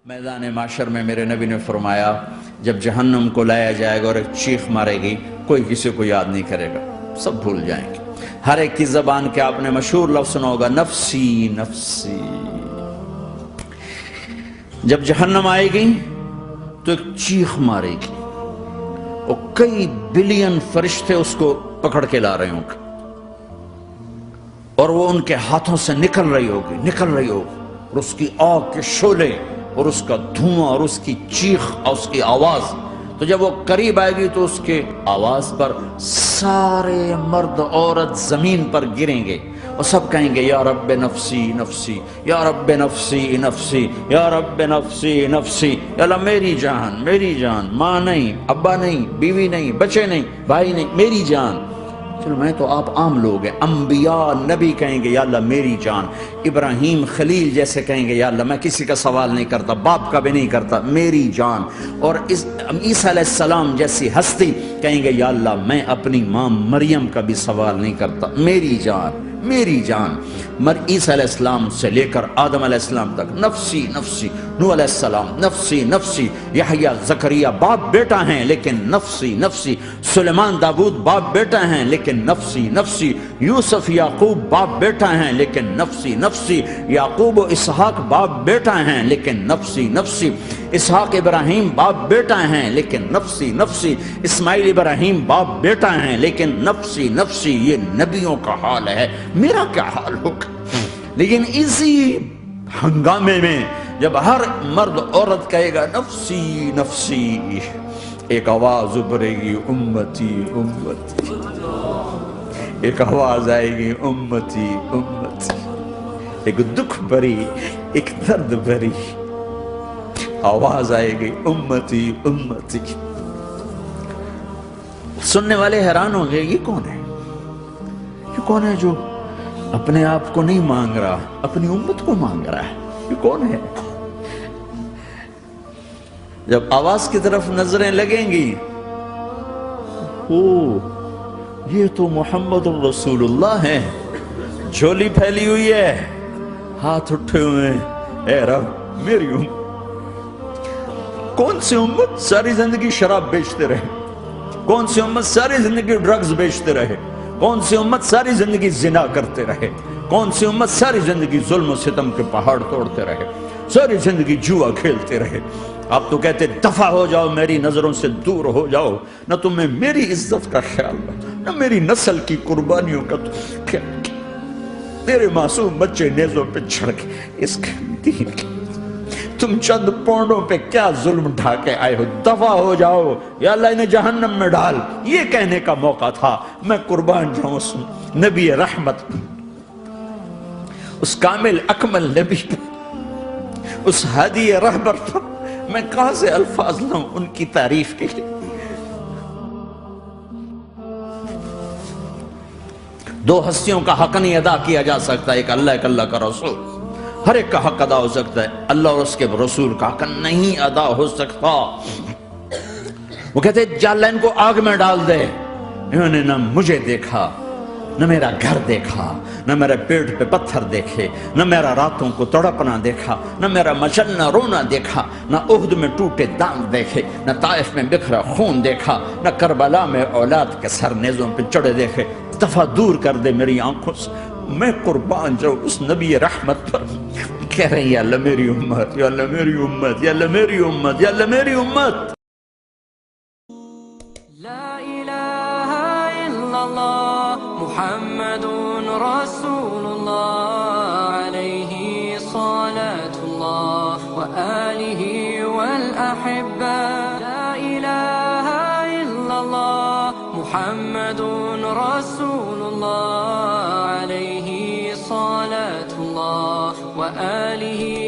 میدان معاشر میں میرے نبی نے فرمایا جب جہنم کو لایا جائے گا اور ایک چیخ مارے گی، کوئی کسی کو یاد نہیں کرے گا، سب بھول جائیں گے۔ ہر ایک کی زبان کے آپ نے مشہور لفظ سنا ہوگا، نفسی نفسی۔ جب جہنم آئے گی تو ایک چیخ مارے گی اور کئی بلین فرشتے اس کو پکڑ کے لا رہے ہوں گے اور وہ ان کے ہاتھوں سے نکل رہی ہوگی اور اس کی آگ کے شعلے اور اس کا دھواں اور اس کی چیخ اور اس کی آواز، تو جب وہ قریب آئے گی تو اس کے آواز پر سارے مرد عورت زمین پر گریں گے اور سب کہیں گے یا رب نفسی نفسی، یا رب نفسی نفسی، یا رب نفسی نفسی، یا اللہ میری جان، ماں نہیں، ابا نہیں، بیوی نہیں، بچے نہیں، بھائی نہیں، میری جان۔ چلو میں تو آپ عام لوگ ہیں، انبیاء نبی کہیں گے یا اللہ میری جان، ابراہیم خلیل جیسے کہیں گے یا اللہ میں کسی کا سوال نہیں کرتا، باپ کا بھی نہیں کرتا، میری جان، اور عیسیٰ علیہ السلام جیسی ہستی کہیں گے یا اللہ میں اپنی ماں مریم کا بھی سوال نہیں کرتا، میری جان میری جان۔ عیسیٰ علیہ السلام سے لے کر آدم علیہ السلام تک نفسی نفسی، نوح علیہ السلام نفسی نفسی، یحییٰ زکریا باپ بیٹا ہیں لیکن نفسی نفسی، سلیمان داؤد باپ بیٹا ہیں لیکن نفسی نفسی، یوسف یعقوب باپ بیٹا ہیں لیکن نفسی نفسی، یعقوب و اسحاق باپ بیٹا ہیں لیکن نفسی نفسی، اسحاق ابراہیم باپ بیٹا ہیں لیکن نفسی نفسی، اسماعیل ابراہیم باپ بیٹا ہیں لیکن نفسی نفسی۔ یہ نبیوں کا حال ہے، میرا کیا حال ہوگا؟ لیکن اسی ہنگامے میں جب ہر مرد عورت کہے گا نفسی نفسی، ایک آواز ابھرے گی امتی امتی، ایک آواز آئے گی امتی امتی، ایک دکھ بھری ایک درد بھری آواز آئے گی امتی امتی۔ سننے والے حیران ہوں گے، یہ کون ہے؟ یہ کون ہے جو اپنے آپ کو نہیں مانگ رہا، اپنی امت کو مانگ رہا ہے؟ یہ کون ہے؟ جب آواز کی طرف نظریں لگیں گی، یہ تو محمد الرسول اللہ ہے، جھولی پھیلی ہوئی ہے، ہاتھ اٹھے ہوئے ہیں، اے رب میری امت۔ کون سی امت ساری زندگی شراب بیچتے رہے؟ کون سی امت ساری زندگی ڈرگز بیچتے رہے؟ کون سی امت ساری زندگی زنا کرتے رہے؟ کون سی امت ساری زندگی ظلم و ستم کے پہاڑ توڑتے رہے؟ ساری زندگی جوا کھیلتے رہے؟ آپ تو کہتے دفع ہو جاؤ، میری نظروں سے دور ہو جاؤ، نہ تمہیں میری عزت کا خیال نہ میری نسل کی قربانیوں کا خیال، میرے معصوم بچے نیزوں پہ چڑھ کے اس کے دین کے تم چند پونڈوں پہ کیا ظلم ڈھا کے آئے ہو؟ دفع ہو جاؤ، یا اللہ انہیں جہنم میں ڈال۔ یہ کہنے کا موقع تھا، میں قربان جاؤں اس نبی رحمت، اس کامل اکمل نبی پر، اس ہادی رہبر پر میں کہاں سے الفاظ لوں ان کی تعریف کے لیے؟ دو ہستیوں کا حق نہیں ادا کیا جا سکتا، ایک اللہ، ایک اللہ کا رسول۔ ہر ایک کا حق ادا ہو سکتا ہے، اللہ اور اس کے رسول کا حق نہیں ادا ہو سکتا۔ وہ کہتے ہیں یا اللہ ان کو آگ میں ڈال دے، انہوں نے نہ مجھے دیکھا، نہ میرا گھر دیکھا، نہ میرے پیٹ پہ پتھر دیکھے، نہ میرا راتوں کو تڑپنا دیکھا، نہ میرا مچلنا رونا دیکھا، نہ احد میں ٹوٹے دانت دیکھے، نہ طائف میں بکھرا خون دیکھا، نہ کربلا میں اولاد کے سر نیزوں پہ چڑھے دیکھے۔ دفعہ دور کر دے میری آنکھوں سے، میں قربان جاؤں اس نبی رحمت پر۔ کہہ رہے ہیں یا اللہ میری امت، یا اللہ میری امت، یا اللہ میری امت، یا اللہ میری امت۔ لا الہ الا اللہ محمد رسول اللہ علیہ صلاة اللہ وآلہ والأحبہ۔ لا الہ الا اللہ محمد رسول اللہ علیہ صلاة اللہ وآلہ